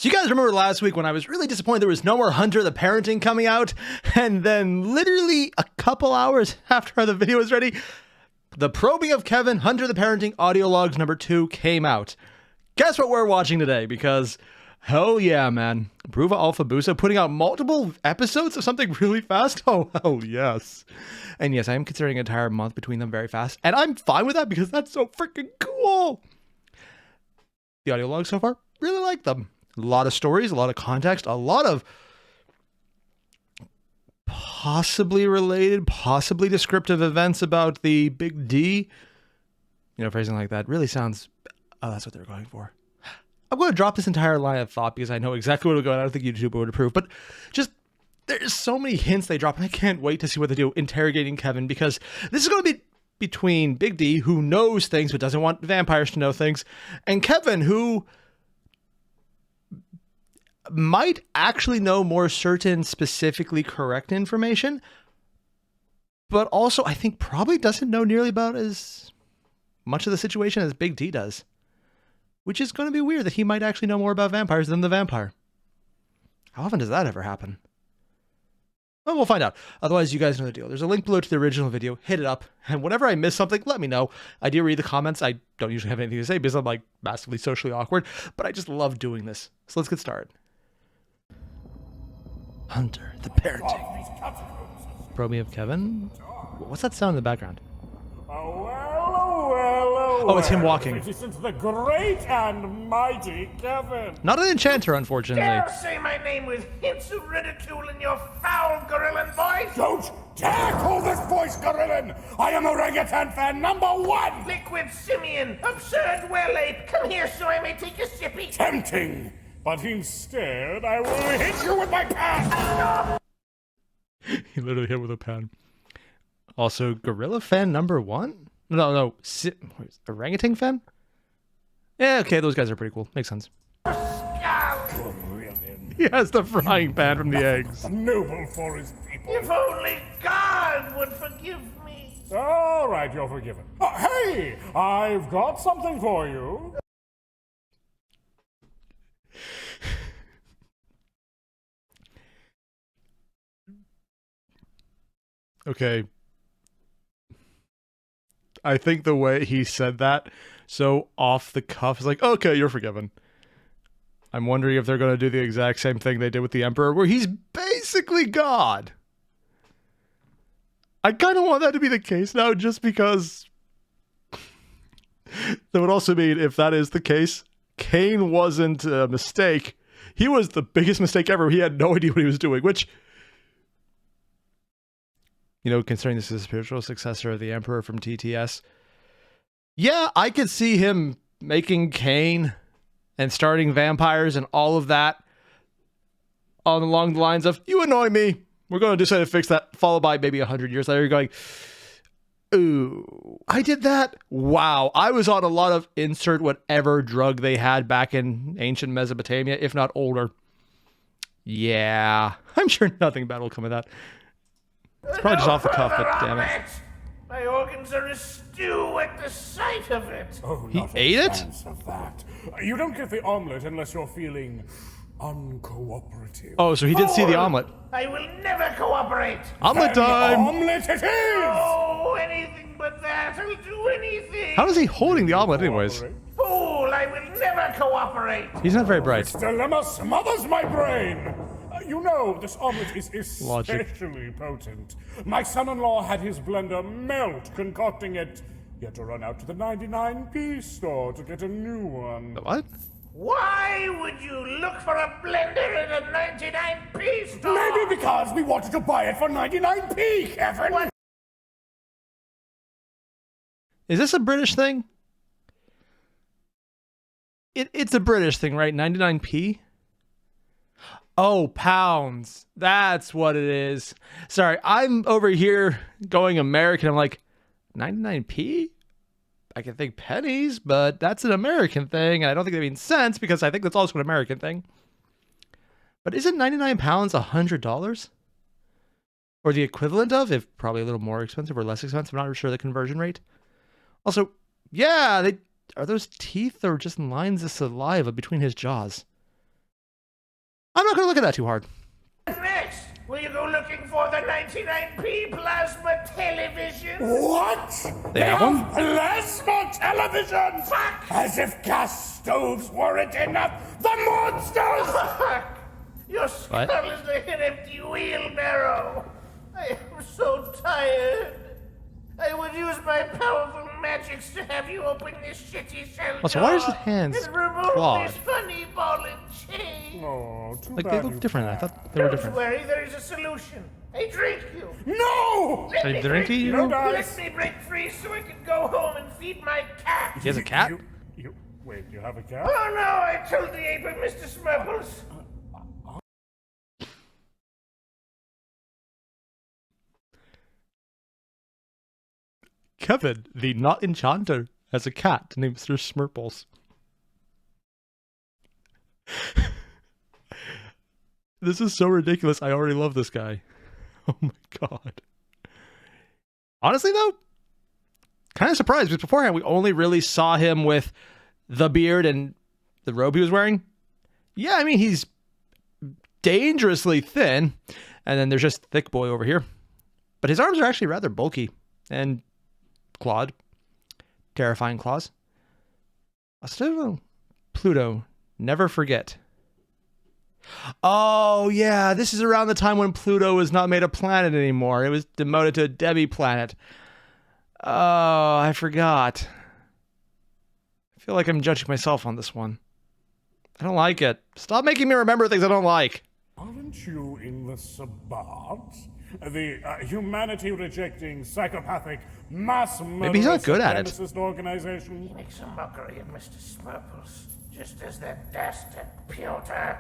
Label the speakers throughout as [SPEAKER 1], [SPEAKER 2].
[SPEAKER 1] So you guys remember last week when I was really disappointed there was no more Hunter the Parenting coming out, and then literally a couple hours after the video was ready, the Probing of Kevin, Hunter the Parenting Audiologs number 2 came out. Guess what we're watching today? Because hell yeah, man. Bruva Alpha Busa putting out multiple episodes of something really fast? Oh, hell yes. And yes, I am considering an entire month between them very fast, and I'm fine with that because that's so freaking cool. The audiologs so far, really like them. A lot of stories, a lot of context, a lot of possibly related, possibly descriptive events about the Big D. You know, phrasing like that really sounds, oh, that's what they're going for. I'm going to drop this entire line of thought because I know exactly what will go on. I don't think YouTube would approve, but just there's so many hints they drop, and I can't wait to see what they do interrogating Kevin, because this is going to be between Big D, who knows things but doesn't want vampires to know things, and Kevin, who might actually know more certain specifically correct information, but also I think probably doesn't know nearly about as much of the situation as Big D does, which is going to be weird that he might actually know more about vampires than the vampire. How often does that ever happen? Well, we'll find out. Otherwise, you guys know the deal. There's a link below to the original video. Hit it up. And whenever I miss something, let me know. I do read the comments. I don't usually have anything to say because I'm like massively socially awkward, but I just love doing this. So let's get started. Hunter, the parenting. Probing of Kevin? What's that sound in the background? Oh, it's him walking.
[SPEAKER 2] This is the great and mighty Kevin.
[SPEAKER 1] Not an enchanter, unfortunately.
[SPEAKER 3] Dare say my name with hints of ridicule in your foul gorillan voice?
[SPEAKER 2] Don't dare call this voice gorillan! I am orangutan fan #1!
[SPEAKER 3] Liquid simian, absurd well ape, come here so I may take a sippy.
[SPEAKER 2] Tempting, but instead I will hit you with my pan!
[SPEAKER 1] He literally hit with a pen. Also, gorilla fan #1? No, orangutan fan? Yeah, okay, those guys are pretty cool. Makes sense. He has the frying pan from the eggs.
[SPEAKER 2] Noble for his people.
[SPEAKER 3] If only God would forgive me.
[SPEAKER 2] All right, you're forgiven. Hey, I've got something for you.
[SPEAKER 1] Okay. I think the way he said that, so off the cuff, is like, okay, you're forgiven. I'm wondering if they're going to do the exact same thing they did with the Emperor, where he's basically God. I kind of want that to be the case now, just because that would also mean, if that is the case, Cain wasn't a mistake. He was the biggest mistake ever. He had no idea what he was doing, which, you know, considering this is a spiritual successor of the Emperor from TTS, yeah, I could see him making Cain and starting vampires and all of that along the lines of, you annoy me, we're going to decide to fix that, followed by maybe 100 years later, you're going, ooh, I did that? Wow, I was on a lot of insert whatever drug they had back in ancient Mesopotamia, if not older. Yeah, I'm sure nothing bad will come of that. It's probably just off the cuff, but damn it.
[SPEAKER 3] My organs are a stew at the sight of it.
[SPEAKER 2] Oh,
[SPEAKER 1] He ate it?
[SPEAKER 2] Of that. You don't get the omelet unless you're feeling uncooperative.
[SPEAKER 1] Oh, so he did see the omelet.
[SPEAKER 3] I will never cooperate.
[SPEAKER 1] Omelet time!
[SPEAKER 2] Omelet it is!
[SPEAKER 3] Oh, anything but that. I'll do anything.
[SPEAKER 1] How is he holding the omelet anyways?
[SPEAKER 3] Fool, I will never cooperate.
[SPEAKER 1] He's not very bright.
[SPEAKER 2] This dilemma smothers my brain. You know, this omelet is especially potent. My son-in-law had his blender melt concocting it. He had to run out to the 99p store to get a new one.
[SPEAKER 1] The what?
[SPEAKER 3] Why would you look for a blender in a 99p store?
[SPEAKER 2] Maybe because we wanted to buy it for 99p, Kevin.
[SPEAKER 3] What?
[SPEAKER 1] Is this a British thing? It's a British thing, right? 99p? Oh, pounds. That's what it is. Sorry, I'm over here going American. I'm like, 99p? I can think pennies, but that's an American thing, and I don't think that means cents, because I think that's also an American thing. But isn't 99 pounds $100? Or the equivalent of, if probably a little more expensive or less expensive, I'm not sure the conversion rate. Also, yeah, are those teeth or just lines of saliva between his jaws? I'm not going to look at that too hard.
[SPEAKER 3] Next, will you go looking for the 99p plasma television?
[SPEAKER 2] What?
[SPEAKER 1] They have one?
[SPEAKER 2] Plasma television?
[SPEAKER 3] Fuck!
[SPEAKER 2] As if gas stoves weren't enough. The monsters!
[SPEAKER 3] Fuck! Your skull is like an empty wheelbarrow. I am so tired. I would use my powerful magics to have you open this shitty cell
[SPEAKER 1] Oh, so why is
[SPEAKER 3] door
[SPEAKER 1] his hands
[SPEAKER 3] and remove
[SPEAKER 1] clawed?
[SPEAKER 3] this funny ball and chain.
[SPEAKER 2] Oh, too
[SPEAKER 1] Like,
[SPEAKER 2] bad
[SPEAKER 1] they
[SPEAKER 2] you
[SPEAKER 1] look different. I thought they were
[SPEAKER 3] Don't
[SPEAKER 1] different.
[SPEAKER 3] worry, there is a solution. I drink you.
[SPEAKER 2] No!
[SPEAKER 3] Let
[SPEAKER 1] They
[SPEAKER 3] me
[SPEAKER 1] drink
[SPEAKER 3] break
[SPEAKER 1] you?
[SPEAKER 2] No,
[SPEAKER 3] Let
[SPEAKER 2] guys.
[SPEAKER 3] me break free so I can go home and feed my cat.
[SPEAKER 1] He has a cat?
[SPEAKER 2] Wait, you have a cat?
[SPEAKER 3] Oh no, I told the ape and Mr. Smurples.
[SPEAKER 1] Kevin, the not enchanter, has a cat named Mr. Smurples. This is so ridiculous. I already love this guy. Oh my god. Honestly, though, kind of surprised because beforehand we only really saw him with the beard and the robe he was wearing. Yeah, I mean, he's dangerously thin. And then there's just Thick Boy over here. But his arms are actually rather bulky and clawed. Terrifying claws. Still, Pluto, never forget. Oh, yeah, this is around the time when Pluto was not made a planet anymore. It was demoted to a demi-planet. Oh, I forgot. I feel like I'm judging myself on this one. I don't like it. Stop making me remember things I don't like.
[SPEAKER 2] Aren't you in the Sabbat? The humanity-rejecting, psychopathic, mass
[SPEAKER 1] Maybe he's not good at it.
[SPEAKER 2] Organization?
[SPEAKER 3] He makes a mockery of Mr. Smurples, just as that dastard Piotr.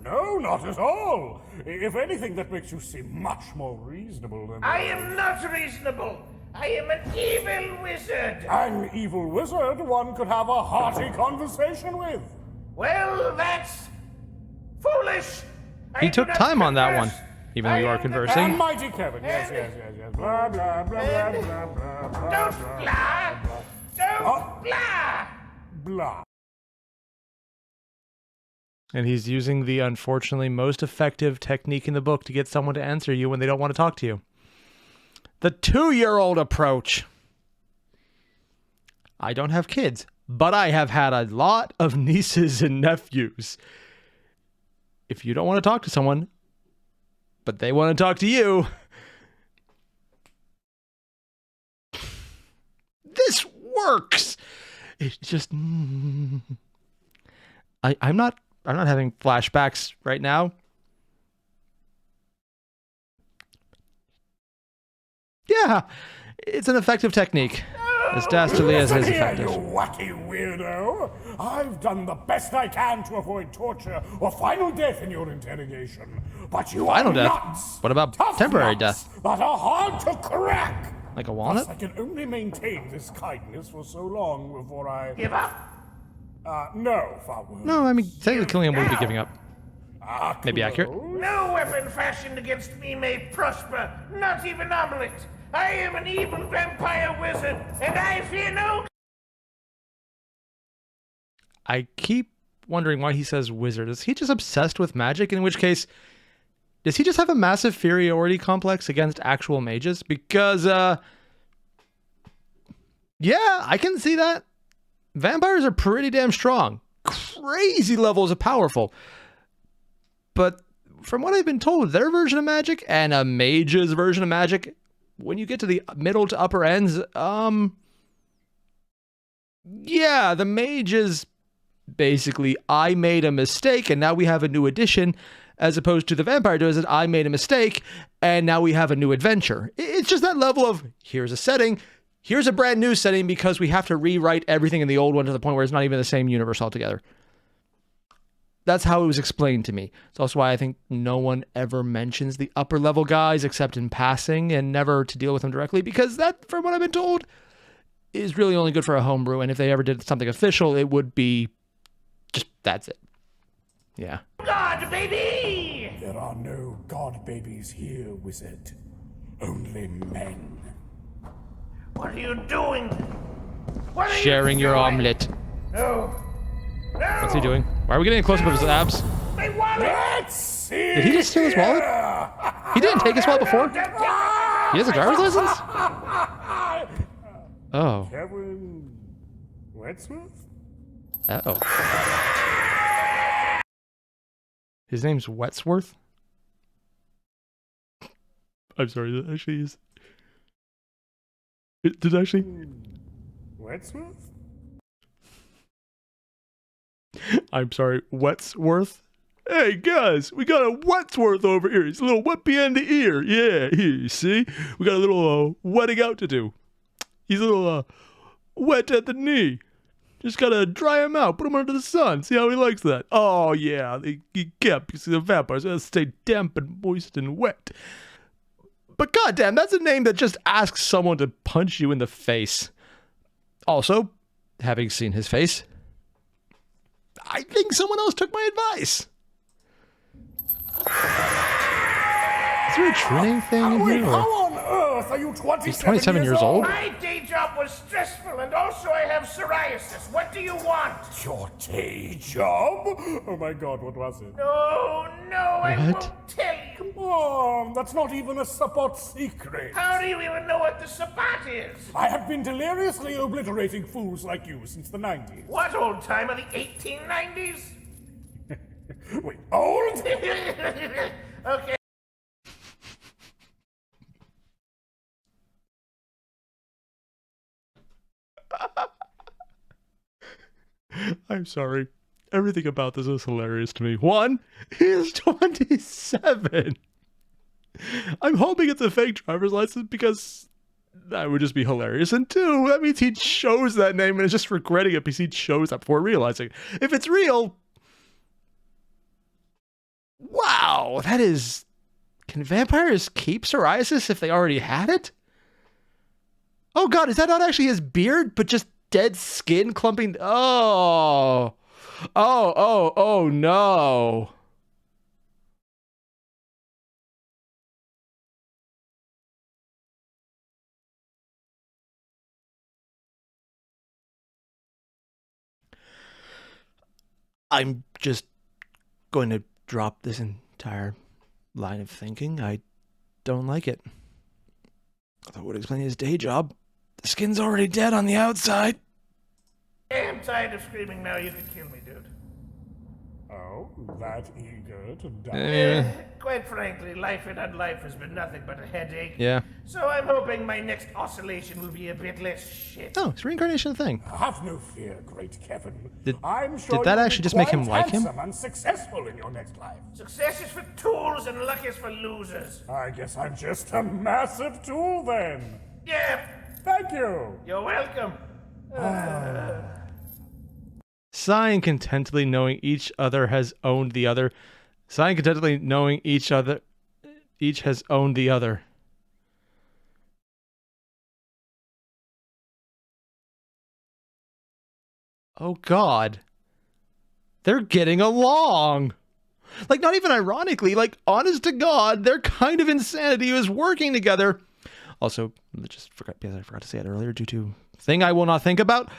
[SPEAKER 2] No, not at all. If anything, that makes you seem much more reasonable than...
[SPEAKER 3] I am not reasonable. I am an evil wizard.
[SPEAKER 2] An evil wizard one could have a hearty conversation with.
[SPEAKER 3] Well, that's foolish.
[SPEAKER 1] He took time on that one, even though you are
[SPEAKER 2] And
[SPEAKER 1] conversing.
[SPEAKER 2] mighty Kevin, yes. Blah, blah, blah, blah, blah, blah, blah.
[SPEAKER 3] Don't blah. Don't blah.
[SPEAKER 2] Blah.
[SPEAKER 1] And he's using the unfortunately most effective technique in the book to get someone to answer you when they don't want to talk to you. The 2-year-old approach. I don't have kids, but I have had a lot of nieces and nephews. If you don't want to talk to someone, but they want to talk to you, this works. It's just I'm not having flashbacks right now. Yeah, it's an effective technique. As dastardly as it is
[SPEAKER 2] Listen here,
[SPEAKER 1] effective.
[SPEAKER 2] you wacky weirdo. I've done the best I can to avoid torture or final death in your interrogation. But you
[SPEAKER 1] Final
[SPEAKER 2] are
[SPEAKER 1] death?
[SPEAKER 2] nuts.
[SPEAKER 1] What about
[SPEAKER 2] Tough
[SPEAKER 1] temporary
[SPEAKER 2] nuts
[SPEAKER 1] death?
[SPEAKER 2] that are hard to crack.
[SPEAKER 1] Like a
[SPEAKER 2] Thus,
[SPEAKER 1] walnut?
[SPEAKER 2] I can only maintain this kindness for so long before I...
[SPEAKER 3] Give up.
[SPEAKER 2] No, far worse.
[SPEAKER 1] No, I mean, technically killing him wouldn't be giving up. Maybe accurate.
[SPEAKER 3] No weapon fashioned against me may prosper, not even omelet. I am an evil vampire wizard, and I fear no...
[SPEAKER 1] I keep wondering why he says wizard. Is he just obsessed with magic? In which case, does he just have a massive inferiority complex against actual mages? Because, yeah, I can see that. Vampires are pretty damn strong. Crazy levels of powerful. But from what I've been told, their version of magic and a mage's version of magic, when you get to the middle to upper ends, yeah, the mage is basically, I made a mistake and now we have a new addition, as opposed to the vampire does it, I made a mistake and now we have a new adventure. It's just that level of, here's a setting, here's a brand new setting because we have to rewrite everything in the old one to the point where it's not even the same universe altogether. That's how it was explained to me. It's also why I think no one ever mentions the upper level guys except in passing and never to deal with them directly, because that, from what I've been told, is really only good for a homebrew. And if they ever did something official, it would be just, that's it. Yeah.
[SPEAKER 3] God, baby!
[SPEAKER 2] There are no god babies here, wizard. Only men.
[SPEAKER 3] What are you doing? What are
[SPEAKER 1] Sharing
[SPEAKER 3] you
[SPEAKER 1] your
[SPEAKER 3] doing?
[SPEAKER 1] omelet.
[SPEAKER 3] No. No!
[SPEAKER 1] What's he doing? Why are we getting a close-up of his abs?
[SPEAKER 3] My wife!
[SPEAKER 2] Let's see.
[SPEAKER 1] Did he just steal his wallet? He didn't take his wallet before? He has a driver's license? Oh.
[SPEAKER 2] Kevin Wetsworth?
[SPEAKER 1] Uh-oh. His name's Wetsworth? I'm sorry, that actually is... It did actually...
[SPEAKER 2] Wetsworth?
[SPEAKER 1] I'm sorry, Wetsworth? Hey guys, we got a Wetsworth over here. He's a little wet behind the ear. Yeah, here, you see? We got a little wetting out to do. He's a little wet at the knee. Just gotta dry him out, put him under the sun, see how he likes that. Oh yeah, he can't because the vampires gotta stay damp and moist and wet. But goddamn, that's a name that just asks someone to punch you in the face. Also, having seen his face, I think someone else took my advice. Is there a true name thing in
[SPEAKER 2] Wait,
[SPEAKER 1] here?
[SPEAKER 2] how on earth are you 27
[SPEAKER 1] He's 27 years old?
[SPEAKER 3] My day job was stressful, and also I have psoriasis. What do you want?
[SPEAKER 2] Your day job? Oh my god, what was it?
[SPEAKER 3] No, I
[SPEAKER 1] What?
[SPEAKER 3] won't tell you.
[SPEAKER 2] Come on, that's not even a support secret.
[SPEAKER 3] How do you even know what the sabat is?
[SPEAKER 2] I have been deliriously obliterating fools like you since the 90s.
[SPEAKER 3] What old time of the 1890s?
[SPEAKER 2] Wait, old?
[SPEAKER 3] Okay.
[SPEAKER 1] I'm sorry. Everything about this is hilarious to me. One, he is 27. I'm hoping it's a fake driver's license because that would just be hilarious. And two, that means he chose that name and is just regretting it because he chose that before realizing. If it's real, wow, that is... Can vampires keep psoriasis if they already had it? Oh god, is that not actually his beard, but just dead skin clumping? Oh no. I'm just going to drop this entire line of thinking. I don't like it. That would explain his day job. The skin's already dead on the outside.
[SPEAKER 3] I'm tired of screaming now. You can kill me, dude.
[SPEAKER 2] Oh, that eager to die?
[SPEAKER 3] Quite frankly, life in unlife has been nothing but a headache.
[SPEAKER 1] Yeah.
[SPEAKER 3] So I'm hoping my next oscillation will be a bit less shit.
[SPEAKER 1] Oh, it's a reincarnation thing.
[SPEAKER 2] Have no fear, great Kevin.
[SPEAKER 1] Did-
[SPEAKER 2] I'm sure
[SPEAKER 1] did that
[SPEAKER 2] you'll
[SPEAKER 1] actually
[SPEAKER 2] be
[SPEAKER 1] just make him
[SPEAKER 2] quite
[SPEAKER 1] like him?
[SPEAKER 2] handsome and successful in your next life.
[SPEAKER 3] Success is for tools and luck is for losers.
[SPEAKER 2] I guess I'm just a massive tool then.
[SPEAKER 3] Yeah,
[SPEAKER 2] Thank you.
[SPEAKER 3] you're welcome.
[SPEAKER 1] Sighing contentedly knowing each other has owned the other. Sighing contentedly knowing each has owned the other. Oh god. They're getting along. Like, not even ironically, like, honest to God, their kind of insanity is working together. Also, I forgot to say it earlier due to a thing I will not think about.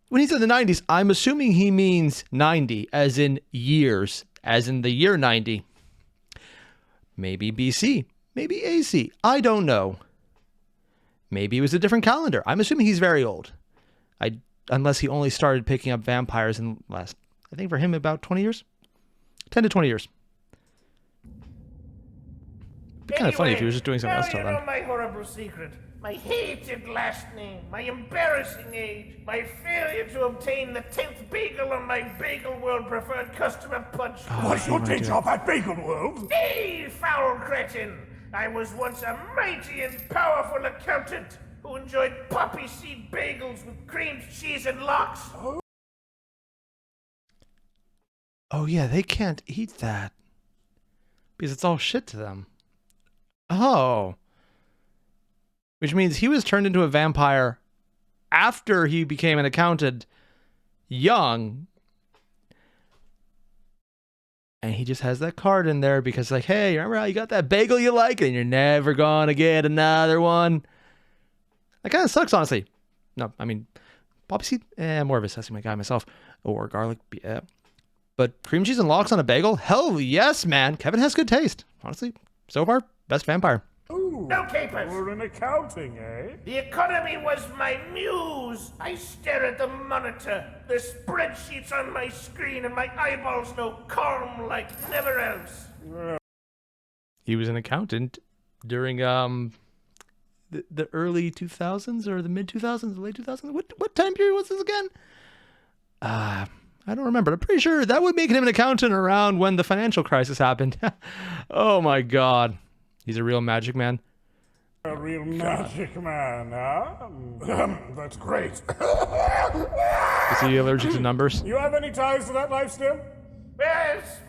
[SPEAKER 1] When he said the 90s, I'm assuming he means 90, as in years, as in the year 90. Maybe BC, maybe AC, I don't know. Maybe it was a different calendar. I'm assuming he's very old. Unless he only started picking up vampires in last, I think for him about 20 years? 10 to 20 years. It'd be kind of funny if he was just doing something else till
[SPEAKER 3] now you
[SPEAKER 1] then.
[SPEAKER 3] know my horrible secret. My hated last name, my embarrassing age, my failure to obtain the 10th bagel on my Bagel World preferred customer punch.
[SPEAKER 2] What's your day job at Bagel World?
[SPEAKER 3] Hey, foul cretin! I was once a mighty and powerful accountant who enjoyed poppy seed bagels with creamed cheese and lox.
[SPEAKER 1] Oh yeah, they can't eat that. Because it's all shit to them. Oh. Which means he was turned into a vampire after he became an accountant young. And he just has that card in there because like, hey, remember how you got that bagel you like and you're never gonna get another one? That kind of sucks, honestly. No, I mean, poppy seed, more of a sesame guy myself. Or garlic, yeah. But cream cheese and lox on a bagel? Hell yes, man. Kevin has good taste. Honestly, so far, best vampire.
[SPEAKER 2] Ooh,
[SPEAKER 3] No capers.
[SPEAKER 2] we're in accounting, eh?
[SPEAKER 3] The economy was my muse. I stare at the monitor, the spreadsheets on my screen, and my eyeballs know calm like never else.
[SPEAKER 1] He was an accountant during the early 2000s or the mid 2000s, the late 2000s. What time period was this again? I don't remember. I'm pretty sure that would make him an accountant around when the financial crisis happened. Oh my God. He's a real magic man.
[SPEAKER 2] A real magic man, huh? That's great.
[SPEAKER 1] Is he allergic to numbers?
[SPEAKER 2] You have any ties to that life still?
[SPEAKER 3] Yes,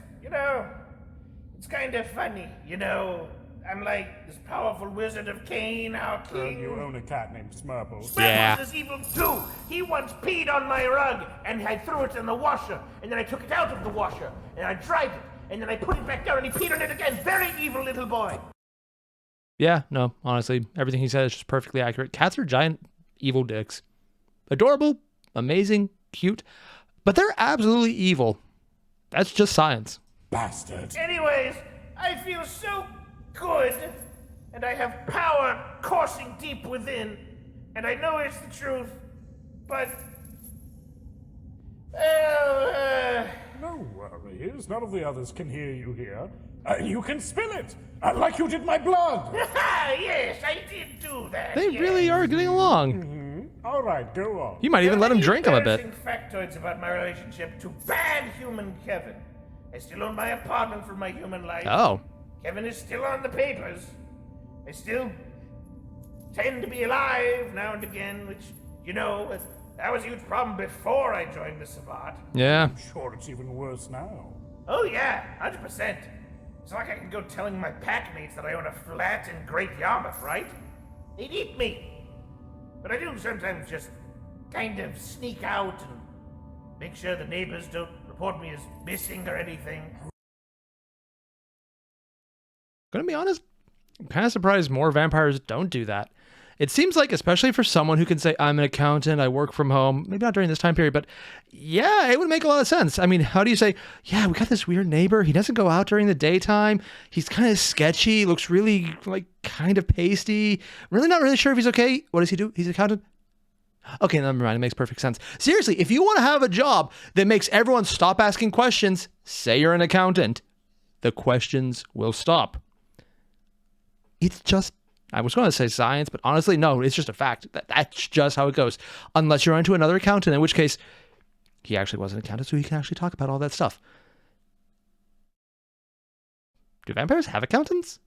[SPEAKER 3] it's kind of funny, I'm like this powerful wizard of Kane, our king.
[SPEAKER 2] You own a cat named Smurple.
[SPEAKER 1] Yeah.
[SPEAKER 3] Smurfles is evil too. He once peed on my rug, and I threw it in the washer, and then I took it out of the washer, and I dried it, and then I put it back down, and he peed on it again. Very evil little boy.
[SPEAKER 1] Yeah, no, honestly, everything he said is just perfectly accurate. Cats are giant evil dicks. Adorable, amazing, cute, but they're absolutely evil. That's just science.
[SPEAKER 2] Bastard.
[SPEAKER 3] Anyways, I feel so good, and I have power coursing deep within, and I know it's the truth, but...
[SPEAKER 2] No worries. None of the others can hear you here. You can spill it, like you did my blood.
[SPEAKER 3] Yes, I did do that.
[SPEAKER 1] They
[SPEAKER 3] yes.
[SPEAKER 1] really are getting along.
[SPEAKER 2] All right, go on.
[SPEAKER 1] You might even let him drink him a bit.
[SPEAKER 3] Embarrassing factoids about my relationship to bad human Kevin. I still own my apartment from my human life.
[SPEAKER 1] Oh.
[SPEAKER 3] Kevin is still on the papers. I still tend to be alive now and again, which, that was a huge problem before I joined the Savant.
[SPEAKER 1] Yeah.
[SPEAKER 2] I'm sure it's even worse now.
[SPEAKER 3] Oh yeah, 100%. It's not like I can go telling my packmates that I own a flat in Great Yarmouth, right? They'd eat me. But I do sometimes just kind of sneak out and make sure the neighbors don't report me as missing or anything.
[SPEAKER 1] Gonna be honest, I'm kind of surprised more vampires don't do that. It seems like, especially for someone who can say, I'm an accountant, I work from home, maybe not during this time period, but yeah, it would make a lot of sense. I mean, how do you say, yeah, we got this weird neighbor, he doesn't go out during the daytime, he's kind of sketchy, looks really, kind of pasty, really not really sure if he's okay. What does he do? He's an accountant? Okay, never mind, it makes perfect sense. Seriously, if you want to have a job that makes everyone stop asking questions, say you're an accountant. The questions will stop. It's just, I was going to say science, but honestly, no, it's just a fact. That's just how it goes. Unless you're onto another accountant, in which case, he actually was an accountant, so he can actually talk about all that stuff. Do vampires have accountants?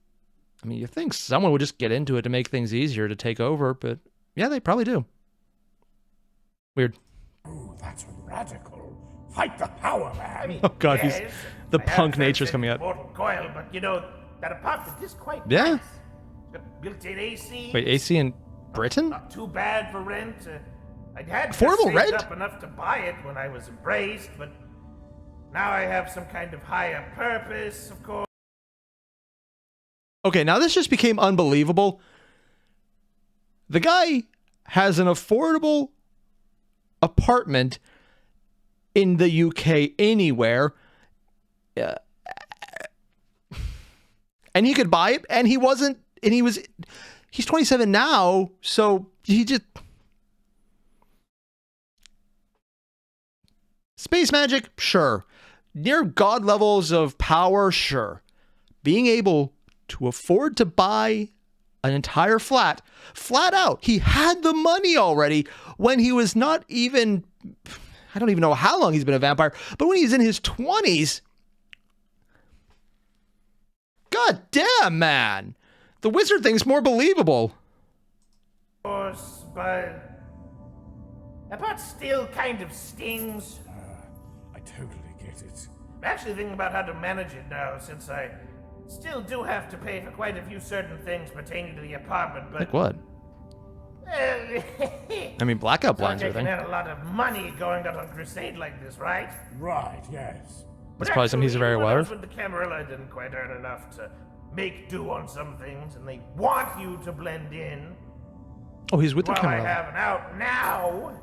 [SPEAKER 1] I mean, you think someone would just get into it to make things easier to take over, but yeah, they probably do. Weird.
[SPEAKER 2] Ooh, that's radical. Fight the power, man.
[SPEAKER 1] Oh God,
[SPEAKER 3] Yes,
[SPEAKER 1] the
[SPEAKER 3] I have
[SPEAKER 1] punk
[SPEAKER 3] friends
[SPEAKER 1] nature's
[SPEAKER 3] in
[SPEAKER 1] coming out.
[SPEAKER 3] Mortal Coil, but that apartment is quite
[SPEAKER 1] Yeah.
[SPEAKER 3] nice. It's got built-in AC.
[SPEAKER 1] Wait, AC in Britain?
[SPEAKER 3] Not too bad for rent. I'd had
[SPEAKER 1] Affordable
[SPEAKER 3] saved
[SPEAKER 1] rent?
[SPEAKER 3] up enough to buy it when I was embraced, but now I have some kind of higher purpose, of course.
[SPEAKER 1] Okay, now this just became unbelievable. The guy has an affordable apartment in the UK anywhere. And he could buy it, and he wasn't, and he's 27 now, so he just... Space magic, sure. Near God levels of power, sure. Being able to afford to buy an entire flat out. He had the money already when he was not even, I don't even know how long he's been a vampire, but when he's in his 20s, God damn, man. The wizard thing's more believable.
[SPEAKER 3] Of course, but that part still kind of stings.
[SPEAKER 2] I totally get it.
[SPEAKER 3] I'm actually thinking about how to manage it now, since I still do have to pay for quite a few certain things pertaining to the apartment, but...
[SPEAKER 1] Like what? I mean, blackout blinds are a
[SPEAKER 3] taking
[SPEAKER 1] thing.
[SPEAKER 3] out a lot of money going out on crusade like this, right?
[SPEAKER 2] Right, yes.
[SPEAKER 1] That's probably something he's very aware of.
[SPEAKER 3] With the Camarilla didn't quite earn enough to make do on some things, and they want you to blend in.
[SPEAKER 1] Oh, he's with the
[SPEAKER 3] While I
[SPEAKER 1] camera.
[SPEAKER 3] have an out now,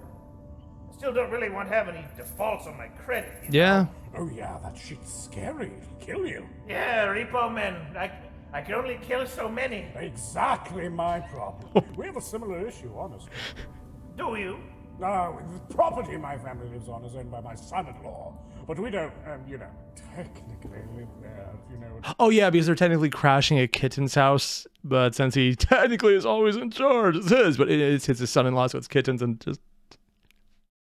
[SPEAKER 3] I still don't really want to have any defaults on my credit.
[SPEAKER 1] Yeah.
[SPEAKER 2] Oh yeah, that shit's scary. It'll kill you.
[SPEAKER 3] Yeah, Repo Man. I can only kill so many.
[SPEAKER 2] Exactly my problem. We have a similar issue, honestly.
[SPEAKER 3] Do you?
[SPEAKER 2] The property my family lives on is owned by my son-in-law, but we don't, technically live there,
[SPEAKER 1] Oh yeah, because they're technically crashing at Kitten's house, but since he technically is always in charge, it's his, but it's his son-in-law, so it's Kitten's, and just...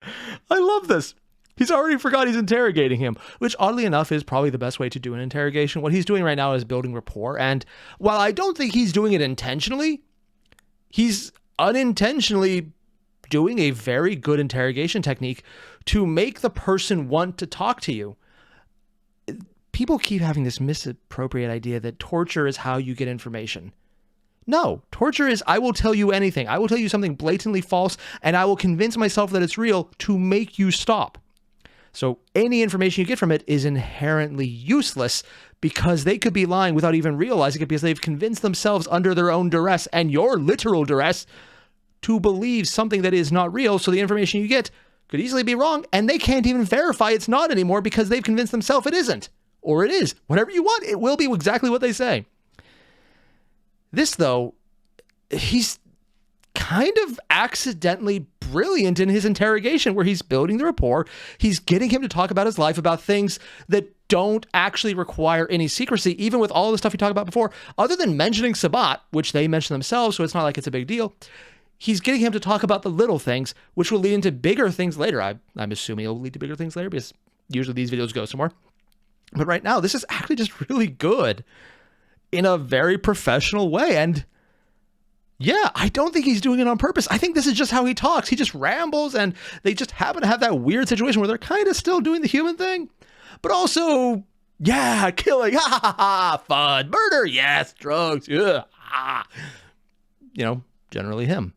[SPEAKER 1] I love this. He's already forgot he's interrogating him, which oddly enough is probably the best way to do an interrogation. What he's doing right now is building rapport, and while I don't think he's doing it intentionally, he's unintentionally doing a very good interrogation technique to make the person want to talk to you. People keep having this misappropriate idea that torture is how you get information. No, torture is, I will tell you anything. I will tell you something blatantly false, and I will convince myself that it's real to make you stop. So any information you get from it is inherently useless because they could be lying without even realizing it because they've convinced themselves under their own duress and your literal duress to believe something that is not real. So the information you get could easily be wrong, and they can't even verify it's not anymore because they've convinced themselves it isn't. Or it is. Whatever you want, it will be exactly what they say. This, though, he's kind of accidentally brilliant in his interrogation where he's building the rapport. He's getting him to talk about his life, about things that don't actually require any secrecy, even with all the stuff he talked about before, other than mentioning Sabat, which they mention themselves, so it's not like it's a big deal. He's getting him to talk about the little things, which will lead into bigger things later. I'm assuming it'll lead to bigger things later because usually these videos go somewhere. But right now, this is actually just really good in a very professional way. And yeah, I don't think he's doing it on purpose. I think this is just how he talks. He just rambles, and they just happen to have that weird situation where they're kind of still doing the human thing, but also, yeah, killing, ha ha ha, fun, murder, yes, drugs, yeah, generally him.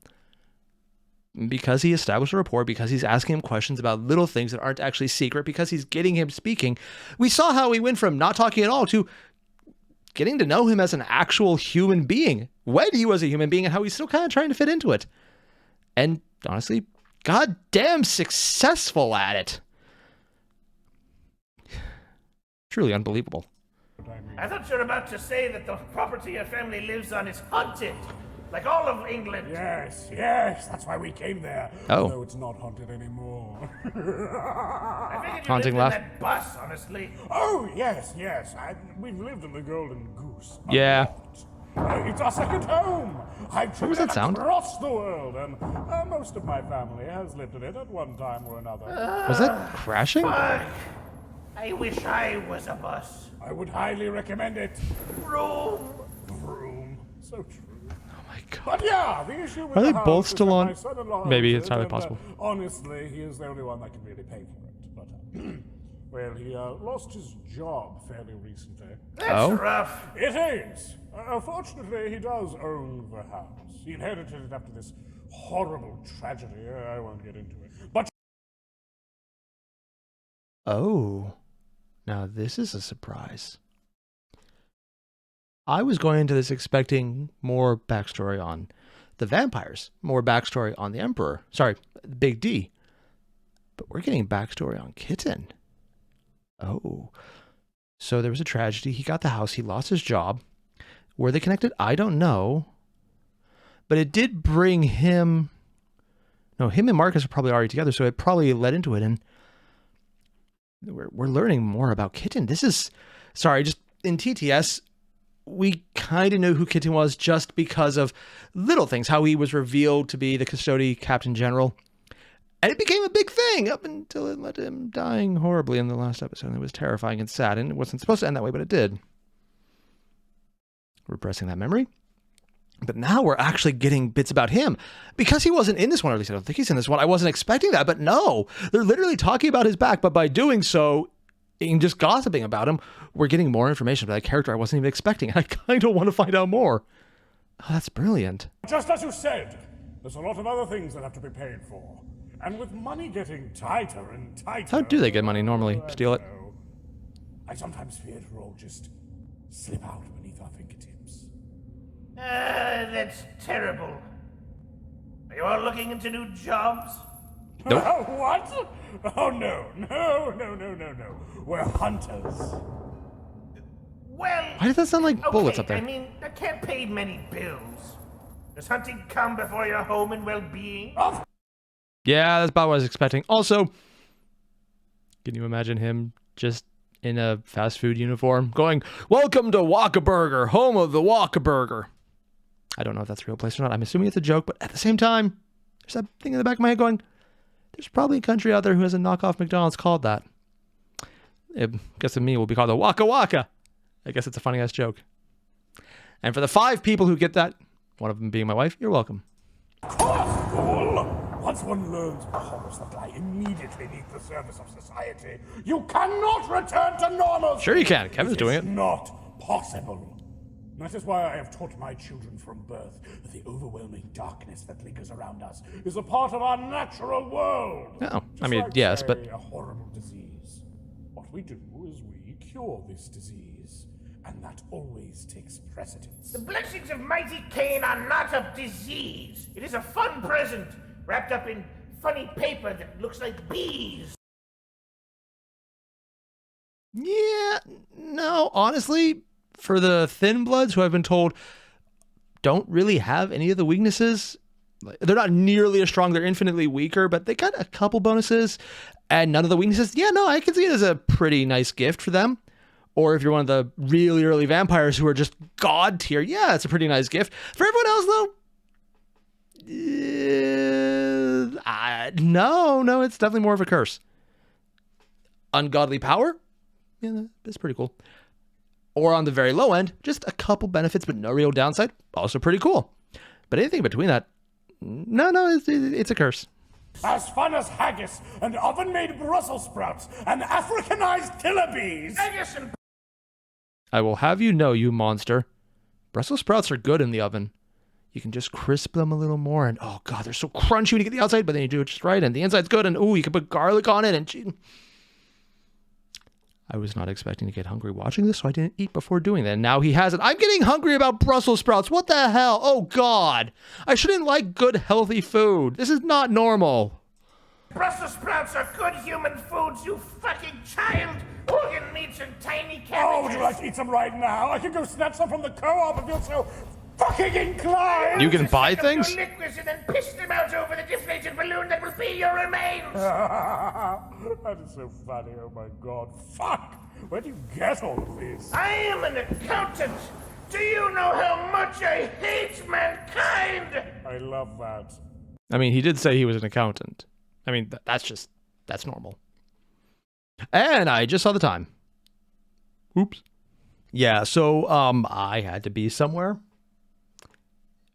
[SPEAKER 1] Because he established a rapport, because he's asking him questions about little things that aren't actually secret, because he's getting him speaking. We saw how he went from not talking at all to getting to know him as an actual human being, when he was a human being, and how he's still kind of trying to fit into it. And honestly, goddamn successful at it. Truly unbelievable.
[SPEAKER 3] I thought you were about to say that the property your family lives on is haunted. Like all of England.
[SPEAKER 2] Yes, that's why we came there.
[SPEAKER 1] Oh.
[SPEAKER 2] Though it's not haunted anymore.
[SPEAKER 3] I figured you
[SPEAKER 1] Haunting
[SPEAKER 3] lived
[SPEAKER 1] laugh.
[SPEAKER 3] in that bus, honestly.
[SPEAKER 2] Oh, yes. We've lived in the Golden Goose.
[SPEAKER 1] Yeah.
[SPEAKER 2] It's our second home. I've
[SPEAKER 1] What was that sound?
[SPEAKER 2] across the world, and most of my family has lived in it at one time or another.
[SPEAKER 1] Was that crashing?
[SPEAKER 3] Fuck. I wish I was a bus.
[SPEAKER 2] I would highly recommend it.
[SPEAKER 3] Vroom.
[SPEAKER 2] So true.
[SPEAKER 1] God.
[SPEAKER 2] But yeah, the issue with
[SPEAKER 1] Are they
[SPEAKER 2] the house
[SPEAKER 1] both
[SPEAKER 2] is
[SPEAKER 1] still
[SPEAKER 2] that
[SPEAKER 1] on?
[SPEAKER 2] my son-in-law
[SPEAKER 1] Maybe
[SPEAKER 2] owns
[SPEAKER 1] it's
[SPEAKER 2] it,
[SPEAKER 1] highly
[SPEAKER 2] and,
[SPEAKER 1] possible.
[SPEAKER 2] Honestly, he is the only one that can really pay for it. But well, he lost his job fairly recently.
[SPEAKER 3] That's rough.
[SPEAKER 2] It is. Fortunately, he does own the house. He inherited it after this horrible tragedy. I won't get into it. But
[SPEAKER 1] Oh, now this is a surprise. I was going into this expecting more backstory on the vampires, more backstory on the Emperor. Sorry, Big D. But we're getting backstory on Kitten. Oh. So there was a tragedy. He got the house. He lost his job. Were they connected? I don't know. But it did bring him... No, him and Marcus are probably already together, so it probably led into it. And we're learning more about Kitten. This is... Sorry, just in TTS... We kind of knew who Kitten was just because of little things, how he was revealed to be the custody captain general. And it became a big thing up until it led to him dying horribly in the last episode. It was terrifying and sad, and it wasn't supposed to end that way, but it did. Repressing that memory. But now we're actually getting bits about him. Because he wasn't in this one, or at least I don't think he's in this one, I wasn't expecting that, but no. They're literally talking about his back, but by doing so... and just gossiping about him, we're getting more information about that character I wasn't even expecting. I kind of want to find out more. Oh, that's brilliant.
[SPEAKER 2] just as you said, there's a lot of other things that have to be paid for. And with money getting tighter and tighter...
[SPEAKER 1] How do they get money normally? Steal it?
[SPEAKER 2] I sometimes fear it will all just slip out beneath our fingertips.
[SPEAKER 3] That's terrible. Are you all looking into new jobs?
[SPEAKER 1] Nope.
[SPEAKER 2] What? Oh, no. We're hunters.
[SPEAKER 3] Well...
[SPEAKER 1] Why does that sound like bullets up there?
[SPEAKER 3] I mean, I can't pay many bills. Does hunting come before your home and well-being?
[SPEAKER 1] Yeah, that's about what I was expecting. Also, can you imagine him just in a fast food uniform going, "Welcome to Whataburger, home of the Whataburger"? I don't know if that's a real place or not. I'm assuming it's a joke, but at the same time, there's that thing in the back of my head going, there's probably a country out there who has a knockoff McDonald's called that. I guess to me it will be called a Waka Waka. I guess it's a funny ass joke. And for the 5 people who get that, one of them being my wife, you're welcome.
[SPEAKER 2] Of course, fool! Once one learns the horrors that lie immediately beneath the surface of society, you cannot return to normalcy.
[SPEAKER 1] Sure you can. Kevin's doing it.
[SPEAKER 2] It's not possible. That is why I have taught my children from birth that the overwhelming darkness that lingers around us is a part of our natural world.
[SPEAKER 1] Oh, I
[SPEAKER 2] Just
[SPEAKER 1] mean,
[SPEAKER 2] like,
[SPEAKER 1] yes,
[SPEAKER 2] say,
[SPEAKER 1] but...
[SPEAKER 2] a horrible disease. What we do is we cure this disease, and that always takes precedence.
[SPEAKER 3] The blessings of mighty Cain are not a disease. It is a fun present, wrapped up in funny paper that looks like bees.
[SPEAKER 1] Yeah, no, honestly, for the Thin Bloods, who I've been told don't really have any of the weaknesses, they're not nearly as strong, they're infinitely weaker, but they got a couple bonuses and none of the weaknesses. Yeah, no, I can see it as a pretty nice gift for them. Or if you're one of the really early vampires who are just god tier, yeah, it's a pretty nice gift. For everyone else, though, no, it's definitely more of a curse. Ungodly power? Yeah, that's pretty cool. Or on the very low end, just a couple benefits, but no real downside. Also pretty cool. But anything between that, no, it's a curse.
[SPEAKER 2] As fun as haggis and oven-made Brussels sprouts and Africanized killer bees.
[SPEAKER 3] Haggis and...
[SPEAKER 1] I will have you know, you monster, Brussels sprouts are good in the oven. You can just crisp them a little more, and oh god, they're so crunchy when you get the outside, but then you do it just right, and the inside's good, and ooh, you can put garlic on it, and... I was not expecting to get hungry watching this, so I didn't eat before doing that. And now he has it. I'm getting hungry about Brussels sprouts. What the hell? Oh, God. I shouldn't like good, healthy food. This is not normal.
[SPEAKER 3] Brussels sprouts are good human foods, you fucking child. Organ meats and tiny cabbages.
[SPEAKER 2] Oh, would you like to eat some right now? I can go snatch some from the co-op if you're so fucking inclined.
[SPEAKER 1] You can buy things?
[SPEAKER 3] Your liquids and then piss them out over the deflated balloon that will be your remains.
[SPEAKER 2] That is so funny, oh my god. Fuck! Where do you get all of this?
[SPEAKER 3] I am an accountant. Do you know how much I hate mankind?
[SPEAKER 2] I love that.
[SPEAKER 1] I mean, he did say he was an accountant. I mean, that's normal. And I just saw the time. Oops. Yeah, so, I had to be somewhere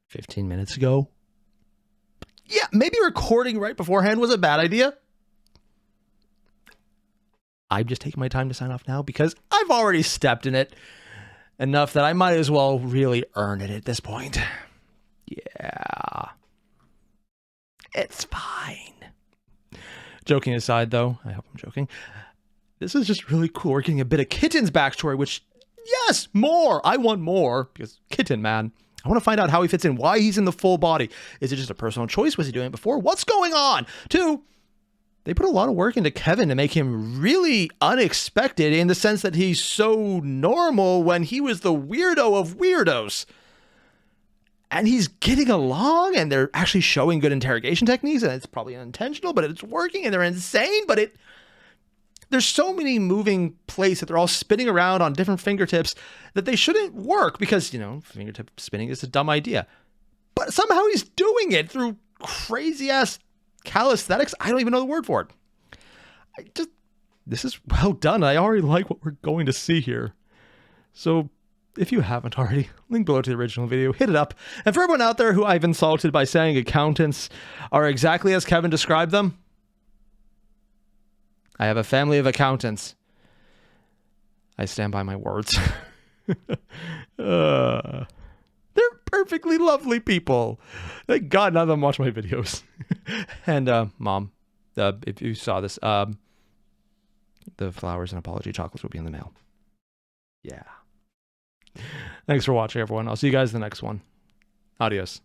[SPEAKER 1] 15 minutes ago. Yeah, maybe recording right beforehand was a bad idea. I'm just taking my time to sign off now because I've already stepped in it enough that I might as well really earn it at this point. Yeah. It's fine. Joking aside, though, I hope I'm joking. This is just really cool. We're getting a bit of Kitten's backstory, which, yes, more. I want more because Kitten, man. I want to find out how he fits in, why he's in the full body. Is it just a personal choice? Was he doing it before? What's going on? 2, they put a lot of work into Kevin to make him really unexpected in the sense that he's so normal when he was the weirdo of weirdos. And he's getting along, and they're actually showing good interrogation techniques, and it's probably unintentional, but it's working, and they're insane, but there's so many moving plates that they're all spinning around on different fingertips that they shouldn't work because, fingertip spinning is a dumb idea. But somehow he's doing it through crazy-ass calisthenics. I don't even know the word for it. This is well done. I already like what we're going to see here. So if you haven't already, link below to the original video, hit it up. And for everyone out there who I've insulted by saying accountants are exactly as Kevin described them, I have a family of accountants. I stand by my words. They're perfectly lovely people. Thank God none of them watch my videos. And, Mom, if you saw this, the flowers and apology chocolates will be in the mail. Yeah. Thanks for watching, everyone. I'll see you guys in the next one. Adios.